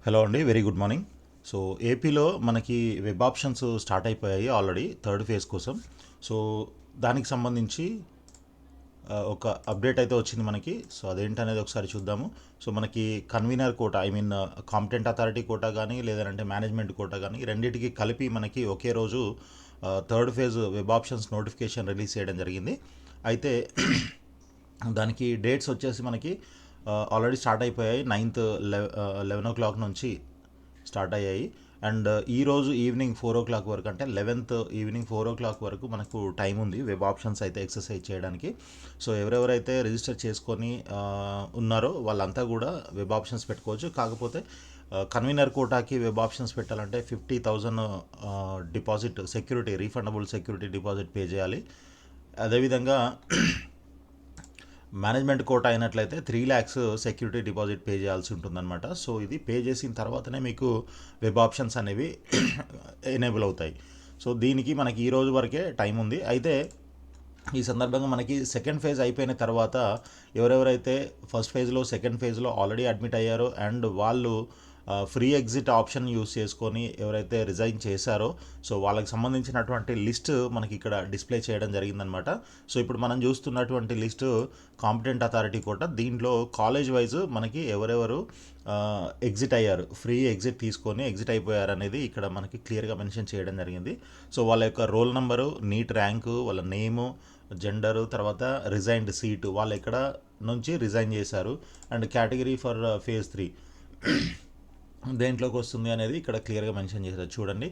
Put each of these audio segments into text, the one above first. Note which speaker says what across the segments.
Speaker 1: Hello అండి, very good morning. So ఏపీలో మనకి వెబ్ ఆప్షన్స్ స్టార్ట్ అయిపోయాయి ఆల్రెడీ థర్డ్ ఫేజ్ కోసం. సో దానికి సంబంధించి ఒక అప్డేట్ అయితే వచ్చింది మనకి. సో అదేంటనేది ఒకసారి చూద్దాము. సో మనకి convener quota, I mean competent authority quota కానీ లేదంటే మేనేజ్మెంట్ కోటా కానీ రెండింటికి కలిపి మనకి ఒకే రోజు third phase web options notification release చేయడం జరిగింది. అయితే దానికి డేట్స్ వచ్చేసి మనకి ఆల్రెడీ స్టార్ట్ అయిపోయాయి. 9th 11 o'clock నుంచి స్టార్ట్ అయ్యాయి. అండ్ ఈరోజు ఈవినింగ్ 4 o'clock వరకు, అంటే 11th ఈవినింగ్ 4 o'clock వరకు మనకు టైం ఉంది వెబ్ ఆప్షన్స్ అయితే ఎక్సర్సైజ్ చేయడానికి. సో ఎవరెవరైతే రిజిస్టర్ చేసుకొని ఉన్నారో వాళ్ళంతా కూడా వెబ్ ఆప్షన్స్ పెట్టుకోవచ్చు. కాకపోతే కన్వీనర్ కోటాకి వెబ్ ఆప్షన్స్ పెట్టాలంటే 50,000 deposit security, refundable security deposit pay చేయాలి. అదేవిధంగా మేనేజ్మెంట్ కోటా అయినట్లయితే 3 lakhs సెక్యూరిటీ డిపాజిట్ పే చేయాల్సి ఉంటుందన్నమాట. సో ఇది పే చేసిన తర్వాతనే మీకు వెబ్ ఆప్షన్స్ అనేవి ఎనేబుల్ అవుతాయి. సో దీనికి మనకి ఈ రోజు వరకే టైం ఉంది. అయితే ఈ సందర్భంగా మనకి సెకండ్ ఫేజ్ అయిపోయిన తర్వాత ఎవరెవరైతే ఫస్ట్ ఫేజ్లో సెకండ్ ఫేజ్లో ఆల్రెడీ అడ్మిట్ అయ్యారో అండ్ వాళ్ళు ఫ్రీ ఎగ్జిట్ ఆప్షన్ యూస్ చేసుకొని ఎవరైతే రిజైన్ చేశారో సో వాళ్ళకి సంబంధించినటువంటి లిస్ట్ మనకి ఇక్కడ డిస్ప్లే చేయడం జరిగిందనమాట. సో ఇప్పుడు మనం చూస్తున్నటువంటి లిస్టు కాంపిటెంట్ అథారిటీ కోట. దీంట్లో కాలేజ్ వైజ్ మనకి ఎవరెవరు ఎగ్జిట్ అయ్యారు, ఫ్రీ ఎగ్జిట్ తీసుకొని ఎగ్జిట్ అయిపోయారు అనేది ఇక్కడ మనకి క్లియర్గా మెన్షన్ చేయడం జరిగింది. సో వాళ్ళ యొక్క రోల్ నెంబరు, నీట్ ర్యాంకు, వాళ్ళ నేము, జెండరు, తర్వాత రిజైన్డ్ సీటు, వాళ్ళు ఎక్కడ నుంచి రిజైన్ చేశారు అండ్ కేటగిరీ ఫర్ ఫేజ్ 3 దేంట్లోకి వస్తుంది అనేది ఇక్కడ క్లియర్గా మెన్షన్ చేశారు. చూడండి,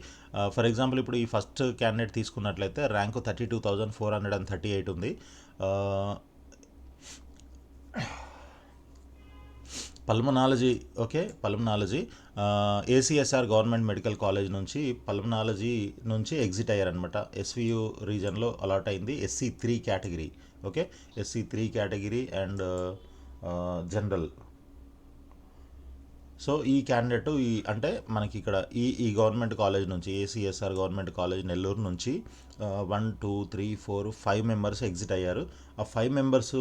Speaker 1: ఫర్ ఎగ్జాంపుల్ ఇప్పుడు ఈ ఫస్ట్ క్యాండిడేట్ తీసుకున్నట్లయితే ర్యాంకు 32,438 ఉంది. Pulmonology, okay, pulmonology ACSR government medical college నుంచి పల్మనాలజీ నుంచి ఎగ్జిట్ అయ్యారనమాట. ఎస్వియు రీజన్లో అలాట్ అయింది. SC3 category, okay, SC3 category and general. So ఈ క్యాండిడేట్ అంటే మనకి ఇక్కడ ఈ గవర్నమెంట్ కాలేజ్ నుంచి, ఏసీఎస్ఆర్ గవర్నమెంట్ కాలేజ్ నెల్లూరు నుంచి 1 2 3 4 5 మెంబర్స్ ఎగ్జిట్ అయ్యారు. ఆ 5 మెంబర్స్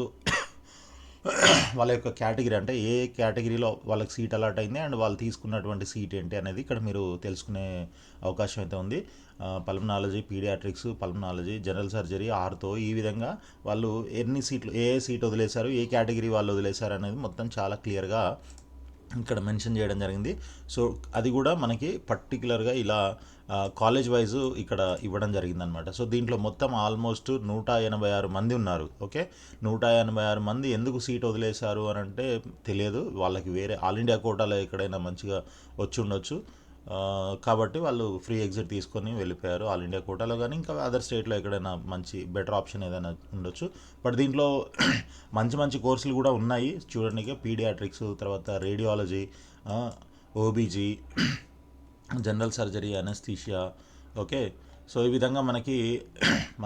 Speaker 1: వాళ్ళ యొక్క కేటగిరీ, అంటే ఏ కేటగిరీలో వాళ్ళకి సీట్ అలాట్ అయింది అండ్ వాళ్ళు తీసుకున్నటువంటి సీట్ ఏంటి అనేది ఇక్కడ మీరు తెలుసుకునే అవకాశం అయితే ఉంది. Pulmonology, pediatrics, pulmonology, general surgery, ortho, ఈ విధంగా వాళ్ళు ఎన్ని సీట్లు, ఏ సీట్ వదిలేశారు, ఏ కేటగిరీ వాళ్ళు వదిలేశారు అనేది మొత్తం చాలా క్లియర్గా ఇక్కడ మెన్షన్ చేయడం జరిగింది. సో అది కూడా మనకి పర్టికులర్గా ఇలా కాలేజ్ వైజ్ ఇక్కడ ఇవ్వడం జరిగిందనమాట. సో దీంట్లో మొత్తం ఆల్మోస్ట్ 186 మంది ఉన్నారు. ఓకే, 186 మంది ఎందుకు సీట్ వదిలేశారు అని అంటే తెలియదు, వాళ్ళకి వేరే ఆల్ ఇండియా కోటాలో ఎక్కడైనా మంచిగా వచ్చి ఉండొచ్చు. కాబట్టి వాళ్ళు ఫ్రీ ఎగ్జిట్ తీసుకొని వెళ్ళిపోయారు ఆల్ ఇండియా కోటాలో, కానీ ఇంకా అదర్ స్టేట్లో ఎక్కడైనా మంచి బెటర్ ఆప్షన్ ఏదైనా ఉండొచ్చు. బట్ దీంట్లో మంచి మంచి కోర్సులు కూడా ఉన్నాయి చూడండి. పీడియాట్రిక్స్, తర్వాత radiology, OBG, general surgery, anaesthesia, okay. So ఈ విధంగా మనకి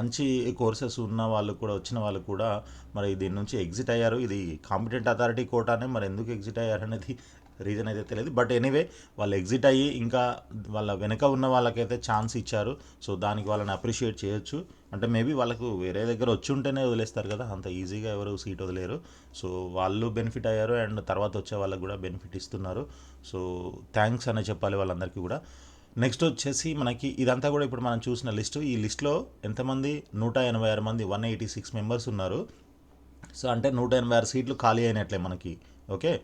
Speaker 1: మంచి కోర్సెస్ ఉన్న వాళ్ళు కూడా, వచ్చిన వాళ్ళు కూడా మరి దీని నుంచి ఎగ్జిట్ అయ్యారు. ఇది కాంపిటెంట్ అథారిటీ కోటానే, మరి ఎందుకు ఎగ్జిట్ అయ్యారు అనేది రీజన్ అయితే తెలియదు. బట్ ఎనీవే వాళ్ళు ఎగ్జిట్ అయ్యి ఇంకా వాళ్ళ వెనక ఉన్న వాళ్ళకైతే ఛాన్స్ ఇచ్చారు. సో దానికి వాళ్ళని అప్రిషియేట్ చేయొచ్చు. అంటే మేబీ వాళ్ళకు వేరే దగ్గర వచ్చి ఉంటేనే వదిలేస్తారు కదా, అంత ఈజీగా ఎవరు సీట్ వదిలేరు. సో వాళ్ళు బెనిఫిట్ అయ్యారు అండ్ తర్వాత వచ్చే వాళ్ళకు కూడా బెనిఫిట్ ఇస్తున్నారు. సో థ్యాంక్స్ అనే చెప్పాలి వాళ్ళందరికీ కూడా. నెక్స్ట్ వచ్చేసి మనకి ఇదంతా కూడా ఇప్పుడు మనం చూసిన లిస్టు. ఈ లిస్ట్లో ఎంతమంది, 186 మంది, 186 మెంబర్స్ ఉన్నారు. సో అంటే 186 సీట్లు ఖాళీ అయినట్లే మనకి. ఓకే,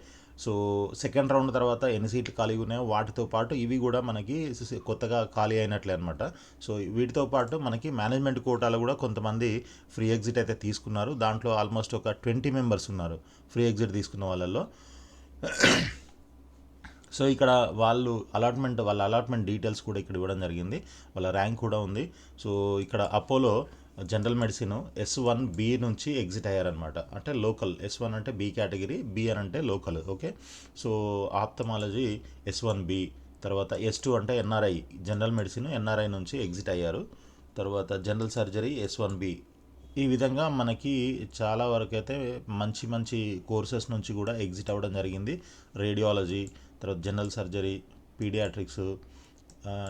Speaker 1: సో సెకండ్ రౌండ్ తర్వాత ఎన్ని సీట్లు ఖాళీగా ఉన్నాయో వాటితో పాటు ఇవి కూడా మనకి కొత్తగా ఖాళీ అయినట్లే అనమాట. సో వీటితో పాటు మనకి మేనేజ్మెంట్ కోటాలో కూడా కొంతమంది ఫ్రీ ఎగ్జిట్ అయితే తీసుకున్నారు. దాంట్లో ఆల్మోస్ట్ ఒక 20 మెంబర్స్ ఉన్నారు ఫ్రీ ఎగ్జిట్ తీసుకున్న వాళ్ళల్లో. సో ఇక్కడ వాళ్ళ అలాట్మెంట్ డీటెయిల్స్ కూడా ఇక్కడ ఇవ్వడం జరిగింది. వాళ్ళ ర్యాంక్ కూడా ఉంది. సో ఇక్కడ అపోలో జనరల్ మెడిసిన్ S1B నుంచి ఎగ్జిట్ అయ్యారనమాట. అంటే లోకల్, S1 అంటే బి కేటగిరీ, బి అని అంటే local, okay. So ophthalmology S1B, తర్వాత S2 అంటే NRI, జనరల్ మెడిసిన్ NRI నుంచి ఎగ్జిట్ అయ్యారు. తర్వాత జనరల్ సర్జరీ S1B. ఈ విధంగా మనకి చాలా వరకు అయితే మంచి మంచి కోర్సెస్ నుంచి కూడా ఎగ్జిట్ అవ్వడం జరిగింది. రేడియాలజీ, తర్వాత general surgery, pediatrics,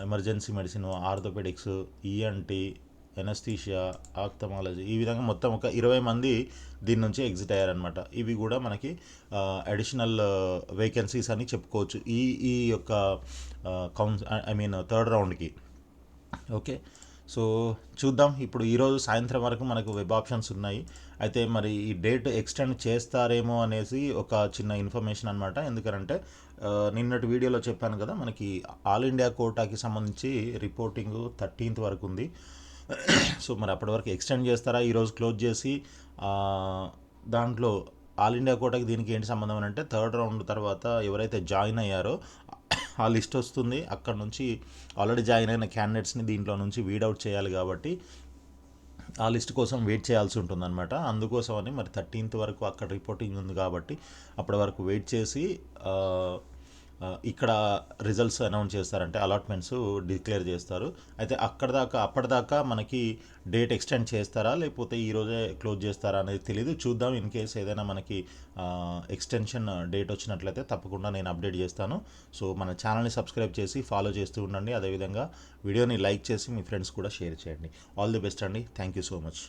Speaker 1: emergency medicine, orthopedics, ENT, anaesthesia, ophthalmology, ఈ విధంగా మొత్తం ఒక 20 మంది దీని నుంచి ఎగ్జిట్ అయ్యారనమాట. ఇవి కూడా మనకి అడిషనల్ వేకెన్సీస్ అని చెప్పుకోవచ్చు ఈ ఈ యొక్క ఐ మీన్ థర్డ్ రౌండ్కి. ఓకే, సో చూద్దాం. ఇప్పుడు ఈరోజు సాయంత్రం వరకు మనకు వెబ్ ఆప్షన్స్ ఉన్నాయి. అయితే మరి ఈ డేట్ ఎక్స్టెండ్ చేస్తారేమో అనేసి ఒక చిన్న ఇన్ఫర్మేషన్ అనమాట. ఎందుకంటే నిన్నటి వీడియోలో చెప్పాను కదా, మనకి ఆల్ ఇండియా కోటాకి సంబంధించి రిపోర్టింగ్ 13th వరకు ఉంది. సో మరి అప్పటి వరకు ఎక్స్టెండ్ చేస్తారా, ఈరోజు క్లోజ్ చేసి దాంట్లో ఆల్ ఇండియా కోటాకి దీనికి ఏంటి సంబంధం అని అంటే, థర్డ్ రౌండ్ తర్వాత ఎవరైతే జాయిన్ అయ్యారో ఆ లిస్ట్ వస్తుంది. అక్కడ నుంచి ఆల్రెడీ జాయిన్ అయిన క్యాండిడేట్స్ని దీంట్లో నుంచి వీడౌట్ చేయాలి కాబట్టి ఆ లిస్ట్ కోసం వెయిట్ చేయాల్సి ఉంటుందన్నమాట. అందుకోసమని మరి 13th వరకు అక్కడ రిపోర్టింగ్ ఉంది కాబట్టి అప్పటి వరకు వెయిట్ చేసి ఇక్కడ రిజల్ట్స్ అనౌన్స్ చేస్తారంటే అలాట్మెంట్స్ డిక్లేర్ చేస్తారు. అయితే అప్పటిదాకా మనకి డేట్ ఎక్స్టెండ్ చేస్తారా లేకపోతే ఈరోజే క్లోజ్ చేస్తారా అనేది తెలియదు. చూద్దాం. ఇన్ కేస్ ఏదైనా మనకి ఎక్స్టెన్షన్ డేట్ వచ్చినట్లయితే తప్పకుండా నేను అప్డేట్ చేస్తాను. సో మన ఛానల్ని సబ్స్క్రైబ్ చేసి ఫాలో చేస్తూ ఉండండి. అదేవిధంగా వీడియోని లైక్ చేసి మీ ఫ్రెండ్స్ కూడా షేర్ చేయండి. ఆల్ ది బెస్ట్ అండి. Thank you so much.